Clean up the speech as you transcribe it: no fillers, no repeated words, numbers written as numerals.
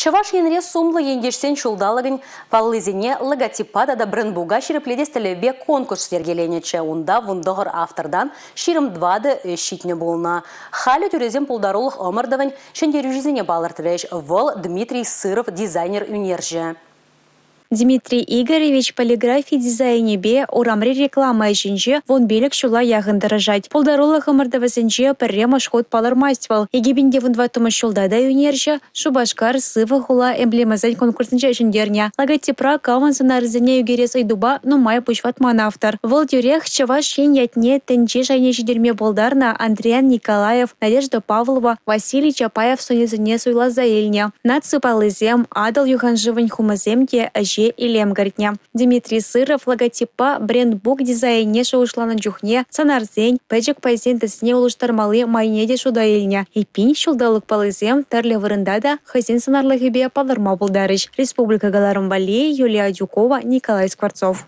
Чаваш енре сумлы ендешсен шулдалыгын паллызине логотипада да брендбуга ширепледестелебе конкурс вергеленече. Унда вундығыр автордан ширым 2-ды щитне болна. Халі түрезем пулдарулық омырдывын шендері жүзіне балыртыреш. Вол Дмитрий Сыров, дизайнер үнерже. Дмитрий Игоревич полиграфии дизайнебе урамри реклама жинже вон белек шула ягындырыжать. Пулдарулы хымырдывысынже піррема шход палырмастывал. Егебінде вундватымы шулдада юнерже шубашкар сывы хула эмблемазань конкурсынча жиндерня. Логотипра кавансына рызыне югерес айдуба нумай пучватман автор. Вол тюрех чаваш ен ятне тенче жайне жидерме болдарна Андриан Николаев, Надежда Павлова, Василий Чапаев сонезыне суйла заэльня. Наци палызем, адал юханжывань хумаземке и лемгардня. Дмитрий Сыров логотипа брендбук дизайне шоушлана джухне санарзень пэджик пайзен тесне улуштармалы майнеде шудаильня. И пинь шулдалык палызем тарле вырындада хазин санарлыгыбе палырма булдарыш. Республика Галарымбали, Юлия Дюкова, Николай Скворцов.